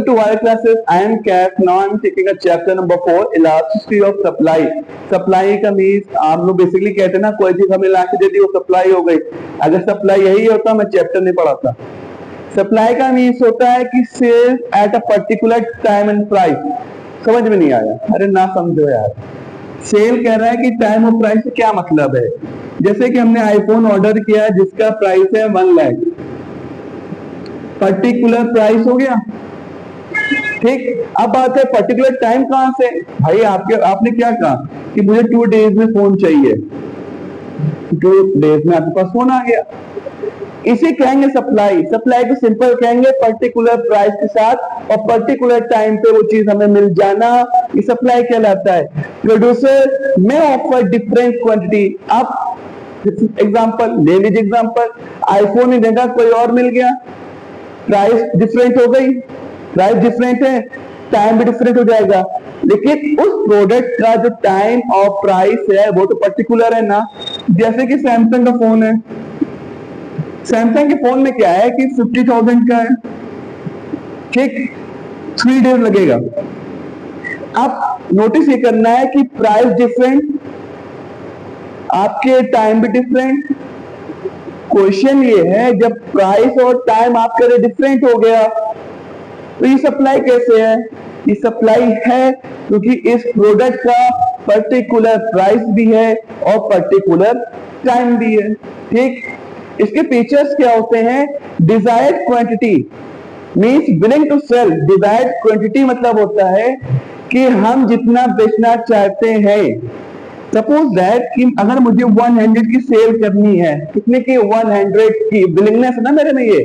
Welcome to our classes. I am Kat. Now I am taking a chapter number 4, elasticity of supply. Supply का means आप लोग basically कहते हैं ना, कोई चीज हमें ला के दे दी वो सप्लाई हो गई। अगर सप्लाई यही होता मैं चैप्टर नहीं पढ़ाता। सप्लाई का मीन्स होता है कि sell at a particular time and price. समझ में नहीं आया? अरे ना समझो यार। सेल कह रहा है कि टाइम और प्राइस से क्या मतलब है। जैसे कि हमने आईफोन ऑर्डर किया जिसका प्राइस है 1 लाख, पर्टिकुलर प्राइस हो गया, ठीक। अब बात है पर्टिकुलर टाइम कहां से। भाई आपने क्या कहा कि मुझे 2 डेज में फोन चाहिए, 2 डेज में आपके पास फोन आ गया। इसे कहेंगे सप्लाई। सप्लाई को सिंपल कहेंगे पर्टिकुलर प्राइस के साथ और पर्टिकुलर टाइम पे वो चीज हमें मिल जाना, ये सप्लाई कहलाता है। प्रोड्यूसर में ऑफर डिफरेंट क्वांटिटी। आप एग्जांपल ले लीजिए, एग्जांपल आईफोन ही देगा, कोई और मिल गया, प्राइस डिफरेंट हो गई, प्राइस डिफरेंट है, टाइम भी डिफरेंट हो जाएगा। लेकिन उस प्रोडक्ट का जो टाइम और प्राइस है वो तो पर्टिकुलर है ना। जैसे कि सैमसंग का फोन है, सैमसंग के फोन में क्या है कि 50,000 का है, ठीक, 3 डेज लगेगा। अब नोटिस ये करना है कि प्राइस डिफरेंट, आपके टाइम भी डिफरेंट। क्वेश्चन ये है जब प्राइस और टाइम आपके डिफरेंट हो गया तो ये सप्लाई कैसे है? ये सप्लाई है क्योंकि इस प्रोडक्ट का पर्टिकुलर प्राइस भी है और पर्टिकुलर टाइम भी है, ठीक। इसके फीचर्स क्या होते हैं? Desired quantity means willing to sell. Desired quantity मतलब होता है कि हम जितना बेचना चाहते हैं। सपोज दैट कि अगर मुझे 100 की सेल करनी है, कितने की? 100 की विलिंगनेस है ना मेरे में ये,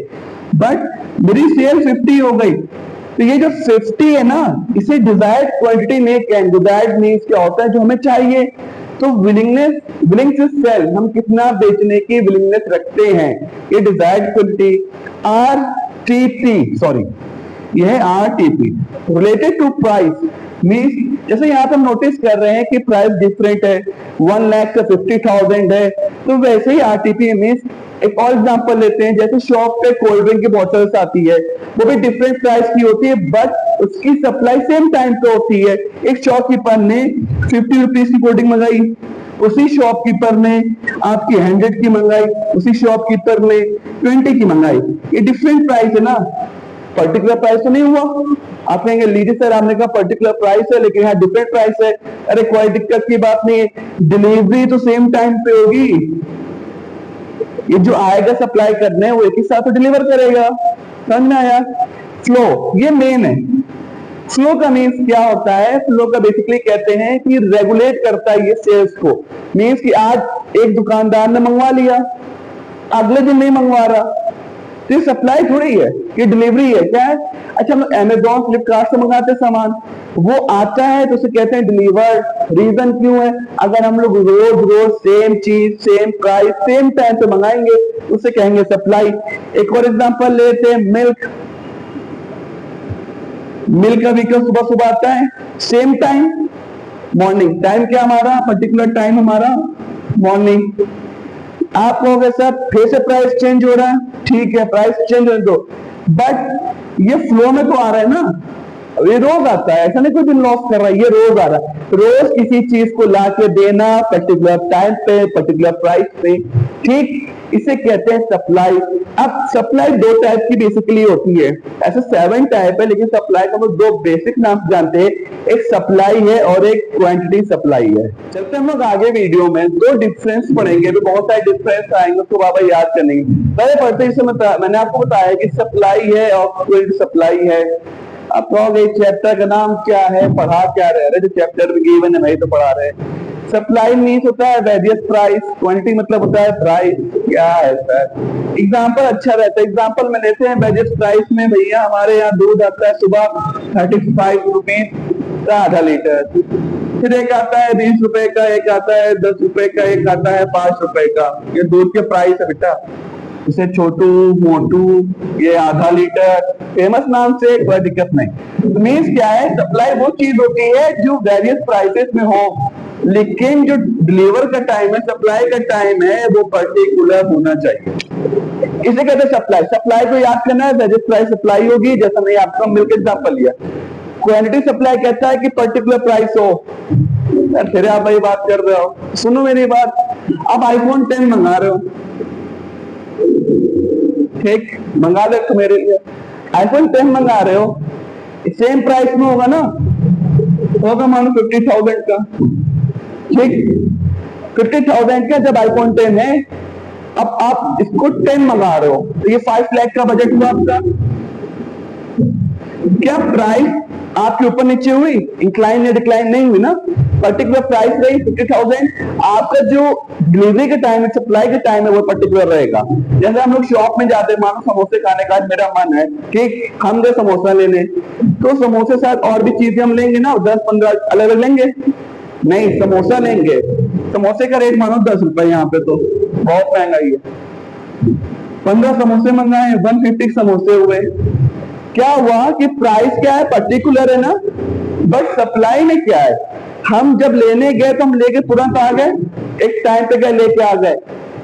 बट मेरी सेल 50 हो गई, तो ये जो 50 है ना, इसे डिजायर्ड क्वांटिटी नहीं कहेंगे। डिजायर्ड मींस क्या होता है? जो हमें चाहिए। तो विलिंगनेस, विलिंग टू सेल, हम कितना बेचने की विलिंगनेस रखते हैं, ये डिजायर्ड क्वांटिटी। आरटीपी, सॉरी ये है RTP, related to price means जैसे यहाँ पे हम नोटिस कर रहे हैं कि प्राइस डिफरेंट है, 1 लाख से 50,000 है, तो वैसे ही आरटीपी मींस। एक और एग्जांपल लेते हैं, जैसे शॉप पे कोल्ड ड्रिंक की बॉटल्स आती है, वो भी डिफरेंट प्राइस की होती है बट उसकी सप्लाई सेम टाइम पे होती है। एक शॉपकीपर ने 50 रुपीज की कोल्ड ड्रिंक मंगाई, उसी शॉपकीपर ने आपकी 100 की मंगाई, उसी शॉपकीपर ने 20 की मंगाई। ये डिफरेंट प्राइस है ना, पर्टिकुलर प्राइस तो नहीं हुआ। आप कहेंगे लीजिए सर आपने कहा पर्टिकुलर प्राइस है लेकिन यहाँ डिफरेंट प्राइस है। अरे कोई दिक्कत की बात नहीं है, डिलीवरी तो सेम टाइम पे होगी। ये जो आएगा सप्लाई करने वो एक ही साथ डिलीवर करेगा। समझ में आया? फ्लो ये मेन है। फ्लो का मीन्स क्या होता है? फ्लो का बेसिकली कहते हैं कि रेगुलेट करता है ये सेल्स को। मीन्स कि आज एक दुकानदार ने मंगवा लिया, अगले दिन नहीं मंगवा रहा, तो ये सप्लाई थोड़ी है, ये डिलीवरी है। क्या है? अच्छा हम अमेजॉन फ्लिपकार्ट से मंगाते सामान, वो आता है तो उसे कहते हैं डिलीवर्ड। रीजन क्यों है? अगर हम लोग रोज रोज सेम चीज, सेम प्राइस, सेम टाइम पे मंगाएंगे उसे कहेंगे सप्लाई। एक और एग्जांपल लेते हैं, मिल्क। मिल्क का व्हीकल सुबह सुबह आता है, सेम टाइम मॉर्निंग। टाइम क्या हमारा? पर्टिकुलर टाइम हमारा मॉर्निंग। आप कहोगे सर फिर से प्राइस चेंज हो रहा है, ठीक है प्राइस चेंज होने दो, बट ये फ्लो में तो आ रहा है ना, ये रोज आता है, ऐसा नहीं कोई दिन लॉस कर रहा है, ये रोज आ रहा है। रोज किसी चीज को ला के देना पर्टिकुलर टाइम पे, पर्टिकुलर प्राइस पे, ठीक, इसे कहते हैं सप्लाई। अब सप्लाई 2 टाइप की बेसिकली होती है, ऐसे 7 टाइप है लेकिन सप्लाई का वो 2 बेसिक नाम जानते हैं, एक सप्लाई है और एक क्वांटिटी सप्लाई है। चलते हम लोग आगे वीडियो में 2 डिफरेंस पढ़ेंगे, तो बहुत सारे डिफरेंस आएंगे उसको बाबा याद करने। पहले पढ़ते ही मैंने आपको बताया कि सप्लाई है और क्वांटिटी सप्लाई है। आप कहोगे चैप्टर का नाम क्या है, पढ़ा क्या रहे हैं? जो चैप्टर में गिवन है वही तो पढ़ा रहे हैं। सप्लाई मीन्स होता है वेरियस प्राइस, क्वांटिटी मतलब होता है प्राइस। क्या है सर? एग्जांपल अच्छा रहता है। एग्जांपल में लेते हैं वेरियस प्राइस में, भैया हमारे यहाँ दूध आता है सुबह 35 रुपीज का आधा लीटर, फिर एक आता है 20 रुपए का, एक आता है 10 रुपए का, एक आता है 5 रुपए का। ये दूध के प्राइस है बेटा। इसे छोटू मोटू, ये आधा लीटर, फेमस नाम से कोई दिक्कत नहीं। तो मीन्स क्या है? सप्लाई वो चीज होती है जो वेरियस प्राइसेस में हो, लेकिन जो डिलीवर का टाइम है, सप्लाई का टाइम है, वो पर्टिकुलर होना चाहिए। इसे कहते हैं सप्लाई। सप्लाई को याद करना है, वेजेस प्राइस सप्लाई होगी, जैसा मैंने आपका मिल्क एग्जांपल लिया। क्वांटिटी सप्लाई कहता है कि पर्टिकुलर प्राइस हो। फिर आप भाई बात कर रहे हो, सुनो मेरी बात। आप आईफोन 10 मंगा रहे हो, ठीक, मंगा ले तो मेरे लिए आईफोन 10 मंगा रहे हो, सेम प्राइस में होगा ना, होगा मानो 50,000 का, ठीक, 50,000 का जब आईफोन 10 है, अब आप इसको 10 मंगा रहे हो, तो ये 5 लाख का बजट हुआ आपका। क्या प्राइस आपके ऊपर नीचे हुई, इंक्लाइन या डिक्लाइन नहीं हुई ना, पर्टिकुलर प्राइस रही 50,000। आपका जो डिलीवरी का टाइम है, सप्लाई का टाइम है, वो पर्टिकुलर रहेगा। जैसे हम लोग शॉप में जाते हैं, मानो समोसे खाने का मेरा मन है, ठीक, हम गए समोसा लेने, तो समोसे साथ और भी चीजें हम लेंगे ना, 10-15 अलग अलग लेंगे नहीं, समोसा लेंगे। समोसे का रेट मानो 10 रुपए, यहाँ पे तो बहुत महंगाई है। 15 समोसे मंगाए, 150 समोसे हुए। क्या हुआ कि प्राइस क्या है, पर्टिकुलर है ना, बट सप्लाई में क्या है, हम जब लेने गए तो हम लेके तुरंत आ गए, एक टाइम पे गए लेके आ गए,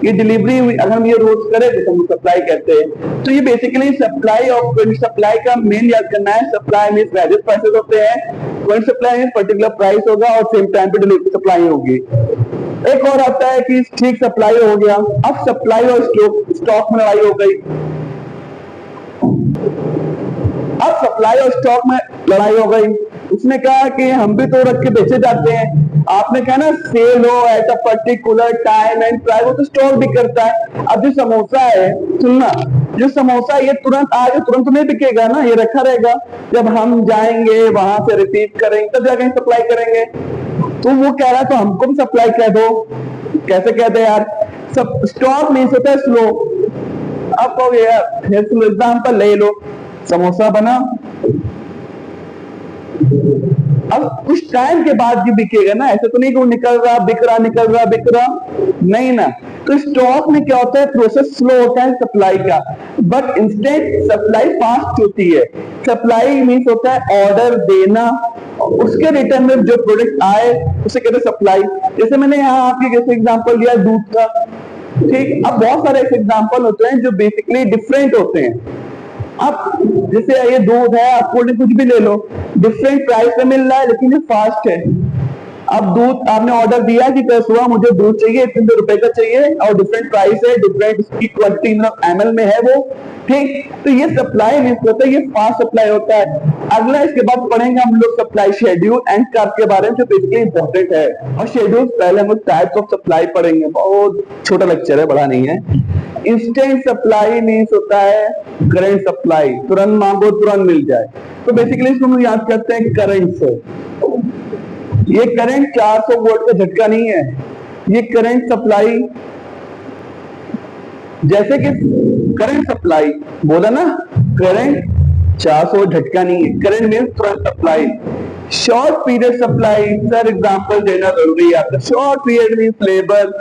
ये डिलीवरी हुई। अगर हम ये रोज करें तो हम सप्लाई कहते हैं। तो ये बेसिकली सप्लाई और सप्लाई का मेन याद करना है। सप्लाई मींस वेजेस प्राइसेस होते हैं, सप्लाई मींस पर्टिकुलर प्राइस होगा और सेम टाइम पे डिलीवरी सप्लाई होगी। एक और आता है कि ठीक सप्लाई हो गया, अब सप्लाई और स्टॉक में लड़ाई हो गई। अब सप्लाई और स्टॉक में लड़ाई हो गई, उसने कहा कि हम भी तो रख के बेचे जाते हैं, आपने कहा ना सेल हो eight a particular time and price, वो तो स्टॉक भी करता है। अब जो समोसा है, सुनना, जो समोसा ये तुरंत आगे तुरंत तो नहीं बिकेगा ना, ये रखा रहेगा, जब हम जाएंगे वहां से रिसीव करेंगे तब जाके सप्लाई करेंगे। तो वो कह रहा है तो हमको भी सप्लाई कह दो। कैसे कहते हैं यार, सब स्टॉक मीन्स होता है स्लो। अब कहोगे यार एग्जाम्पल ले लो, समोसा बना, अब कुछ टाइम के बाद भी बिकेगा ना, ऐसे तो नहीं कि वो निकल रहा बिक रहा निकल रहा बिक रहा, नहीं ना। तो स्टॉक में क्या होता है, प्रोसेस स्लो होता है सप्लाई का, बट इंस्टेंट सप्लाई फास्ट होती है। सप्लाई मीन्स होता है ऑर्डर देना, उसके रिटर्न में जो प्रोडक्ट आए उसे कहते हैं सप्लाई। जैसे मैंने यहाँ आपके जैसे एग्जांपल दिया दूध का, ठीक, अब बहुत सारे ऐसे एग्जांपल होते हैं जो बेसिकली डिफरेंट होते हैं। अब जैसे ये दूध है, आप कोल्ड ड्रिंक कुछ भी ले लो, डिफरेंट प्राइस पे मिल रहा है लेकिन ये फास्ट है। अब दूध आपने ऑर्डर दिया कि कैसे हुआ, मुझे दूध चाहिए इतने रुपए का चाहिए और डिफरेंट प्राइस है, डिफरेंट इसकी क्वांटिटी ml में है वो, ठीक। तो ये सप्लाई मीन्स होता है, ये फास्ट सप्लाई होता है। अगला इसके बाद पढ़ेंगे हम लोग सप्लाई शेड्यूल एंड कर्व के बारे में, जो बेसिकली इंपॉर्टेंट है। और शेड्यूल पहले हम लोग टाइप्स ऑफ सप्लाई पढ़ेंगे, बहुत छोटा लेक्चर है, बड़ा नहीं है। इंस्टेंट सप्लाई मीन्स होता है करंट सप्लाई, तुरंत मांगो तुरंत मिल जाए। तो बेसिकली इसको हम याद करते हैं करंट से। ये करंट 400 वोल्ट का झटका नहीं है, ये करंट सप्लाई, जैसे कि करंट सप्लाई बोला ना, करंट 400 झटका नहीं है, करंट मीन्स तुरंत supply. Short period supply, sir example देना जरूरी है आपका। Short period means labour,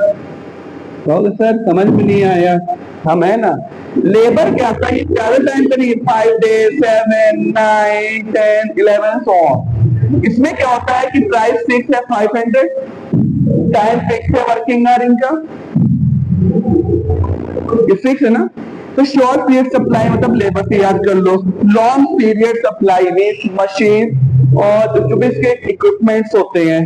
sir समझ में नहीं आया, हम है ना, लेबर क्या था, ये ज्यादा टाइम पे नहीं, 5 days 7 9 10 11 सो ऑन। इसमें क्या होता है कि प्राइस फिक्स है 500, टाइम फिक्स है वर्किंग आवर इनका, ये फिक्स है ना। तो शॉर्ट पीरियड सप्लाई मतलब लेबर से याद कर लो। Long period supply means machine और जो भी इसके इक्विपमेंट्स होते हैं।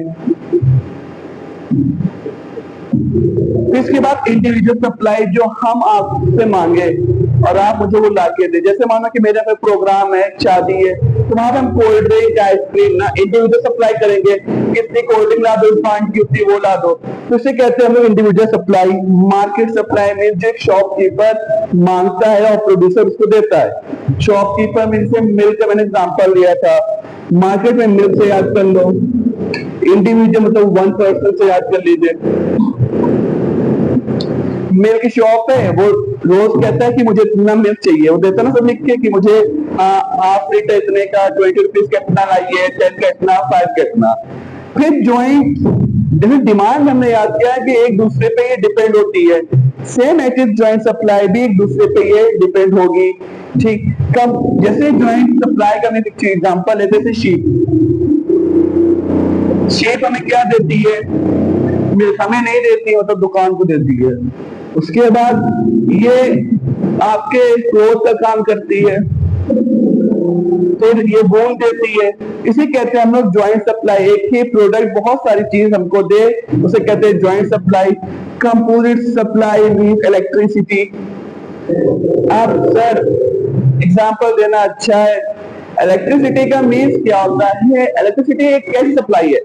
इसके बाद इंडिविजुअल सप्लाई, जो हम आपसे मांगे और आप मुझे वो लाके दे। जैसे मानो कि मेरे पे प्रोग्राम है, शादी है, तो वहां पे हम कोल्ड ड्रिंक आइसक्रीम ना इंडिविजुअल सप्लाई करेंगे, कितनी कोल्ड ड्रिंक ला दो, पानी की उतनी वो ला दो, तो इसे कहते हैं हम लोग इंडिविजुअल सप्लाई। मार्केट सप्लाई में जो शॉपकीपर मांगता है और प्रोड्यूसर उसको देता है। शॉपकीपर मीन से मिल्क का मैंने एग्जाम्पल लिया था, मार्केट में मिल्क से याद कर लो, इंडिविजुअल मतलब 1 पर्सन से याद कर लीजिए। मिल्क शॉप है, वो रोज कहता है कि मुझे इतना मिल्क चाहिए, वो देता ना सब लिख के कि मुझे हाफ लीटर इतने का, 20 रुपीज का इतना लाइए, 10 का इतना, 5 का इतना। फिर ज्वाइंट, जैसे डिमांड हमने याद किया है कि एक दूसरे पे ये डिपेंड होती है, same at is joint supply भी एक दूसरे पे ये डिपेंड होगी, ठीक। कब, जैसे ज्वाइंट सप्लाई का मैं एग्जांपल लेते थे, शेप हमें क्या देती है, हमें नहीं देती, मतलब दुकान को देती है। उसके बाद ये आपके क्लोथ का काम करती है, तो ये बोल देती है। इसे कहते हैं हम लोग ज्वाइंट सप्लाई। एक ही प्रोडक्ट बहुत सारी चीज हमको दे, उसे कहते हैं joint supply. Composite supply mean electricity. अब सर एग्जांपल देना अच्छा है। इलेक्ट्रिसिटी का मीन्स क्या होता है? इलेक्ट्रिसिटी एक कैसी सप्लाई है?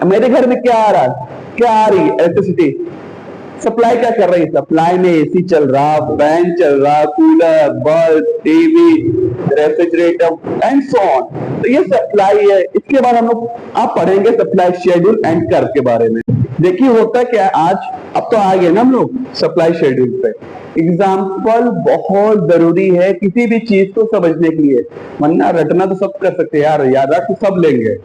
मेरे घर में क्या आ रहा है, क्या आ रही है इलेक्ट्रिसिटी? सप्लाई क्या कर रही है? सप्लाई में एसी चल रहा, फैन चल रहा, cooler, bulb, TV, refrigerator and so on. तो ये सप्लाई है। इसके बाद हम लोग आप पढ़ेंगे सप्लाई शेड्यूल एंड कर्व के बारे में। देखिए होता क्या है आज, अब तो आ गए ना हम लोग सप्लाई शेड्यूल पे। एग्जाम्पल बहुत जरूरी है किसी भी चीज को समझने के लिए, वरना रटना तो सब कर सकते हैं यार, याद रख तो सब लेंगे।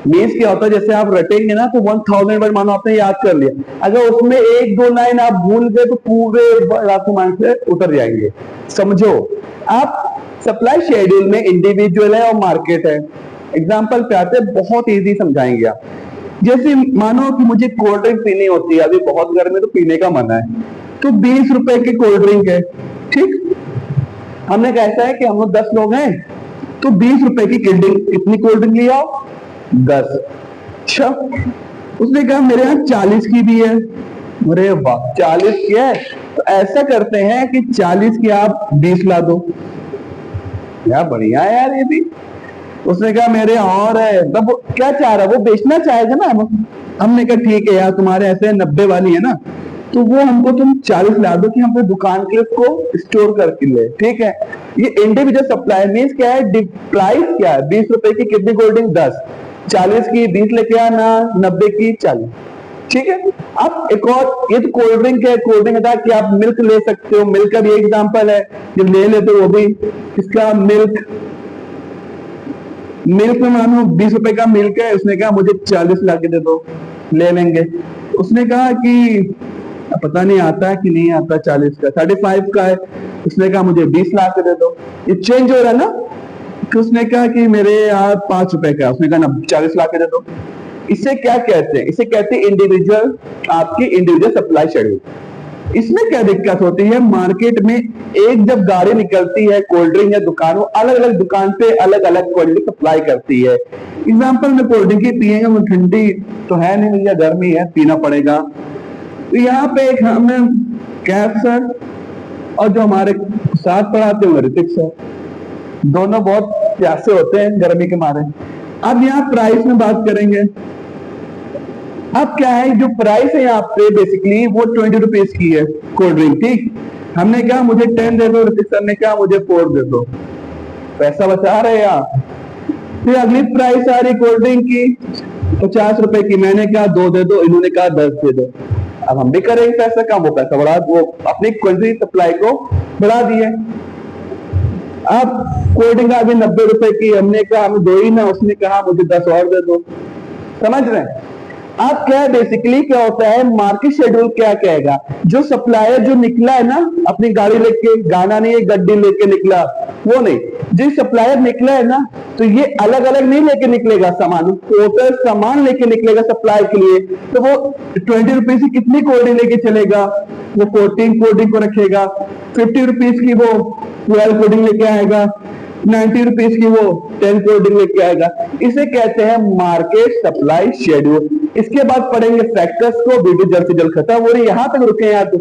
मीन्स क्या होता है, जैसे आप रटेंगे ना तो 1000 वर्ड मानो आपने याद कर लिया, अगर उसमें एक दो लाइन आप भूल गए तो पूरे आपके माइंड से उतर जाएंगे। समझो, आप सप्लाई शेड्यूल में इंडिविजुअल है और मार्केट है। एग्जाम्पल पे आते हैं, बहुत इजी समझाएंगे आप। जैसे मानो कि मुझे कोल्ड ड्रिंक पीनी होती है, अभी बहुत गर्मी तो पीने का मन है, तो 20 रुपए की कोल्ड ड्रिंक है, ठीक। हमने कैसा है कि हम लोग 10 लोग हैं, तो 20 रुपए की कितनी कोल्ड ड्रिंक ले आओ? 10। अच्छा, उसने कहा मेरे यहाँ 40 की भी है। अरे वाह, 40 की है तो ऐसा करते हैं कि 40 की आप 20 ला दो। यार बढ़िया है यार ये भी। उसने कहा मेरे और है, तब क्या चाह रहा है, वो बेचना चाहेगा ना। हमने कहा ठीक है यार, तुम्हारे ऐसे 90 वाली है ना, तो वो हमको तुम 40 ला दो कि हम अपने दुकान के लिए उसको स्टोर करके ले, ठीक है। ये इंडिविजुअल सप्लाई मीन्स क्या है, प्राइस क्या है? 20 रुपए की कितनी कोल्ड ड्रिंक? 10। 40 की 20 लेके आना, 90 की 40, ठीक है। अब एक और, ये तो कोल्ड ड्रिंक है। कोल्ड ड्रिंक था कि आप मिल्क ले सकते हो, मिल्क का भी एग्जाम्पल है, जब ले लेते हो वो भी इसका मिल्क में मानो 20 रुपए का मिल्क है, उसने कहा मुझे 40 ला के दे दो, ले लेंगे। उसने कहा कि पता नहीं आता है कि नहीं आता, 40 का 35 का है, उसने कहा मुझे 20 ला के दे दो। ये चेंज हो रहा है ना, कि उसने कहा कि मेरे यहाँ 5 रुपए का, उसने कहा ना 40 ला के दे दो। इसे क्या कहते हैं? इसे कहते हैं इंडिविजुअल, आपकी इंडिविजुअल सप्लाई शेड्यूल। इसमें क्या दिक्कत होती है, मार्केट में एक जब गाड़ी निकलती है कोल्ड ड्रिंक या दुकान, वो अलग अलग दुकान पे अलग अलग कोल्ड ड्रिंक सप्लाई करती है। एग्जाम्पल में कोल्ड ड्रिंक ही पियेंगे, वो ठंडी तो है नहीं भैया, गर्मी है, पीना पड़ेगा। तो यहाँ पे एक हमें कैफ सर और जो हमारे साथ पढ़ाते हैं ऋतिक सर, दोनों बहुत प्यासे होते हैं गर्मी के मारे। अब यहाँ प्राइस में बात करेंगे। अब क्या है, जो प्राइस है यहाँ पे बेसिकली वो 20 रुपीज की है कोल्ड ड्रिंक, ठीक। हमने कहा मुझे 10 दे दो, ऋतिक सर ने कहा मुझे 4 दे दो, पैसा बचा रहे आप। फिर अगली प्राइस आ रही कोल्ड ड्रिंक की 50 रुपए की, मैंने कहा 2 दे दो, इन्होंने कहा 10 दे दो। अब हम भी करेंगे पैसा कम, वो पैसा बढ़ा, वो अपनी क्वांटिटी सप्लाई को बढ़ा दिए। अब कोल्ड ड्रिंक आ गई 90 रुपए की, हमने कहा हमें 2 ही ना, उसने कहा मुझे 10 और दे दो। समझ रहे हैं? अब क्या है बेसिकली क्या होता है, मार्केट शेड्यूल क्या कहेगा, जो सप्लायर जो निकला है ना अपनी गाड़ी लेके, गाना नहीं है गड्डी लेके निकला, वो नहीं, जो सप्लायर निकला है ना, तो ये अलग अलग नहीं लेके निकलेगा सामान, टोटल सामान लेके निकलेगा सप्लाई के लिए। तो वो 20 रुपीज की कितनी कोल्ड ड्रिंक लेके चलेगा, वो 14 कोल्ड ड्रिंक को रखेगा। 50 रुपीज की वो 12 कोल्ड ड्रिंक लेके आएगा, 90 रुपीज की वो 10 कोल्ड ड्रिंक लेके आएगा। इसे कहते हैं मार्केट सप्लाई शेड्यूल। इसके बाद पढ़ेंगे फैक्टर्स को, वीडियो जल्द से जल्द खत्म हो रही है, यहां तक रुके हैं यार तो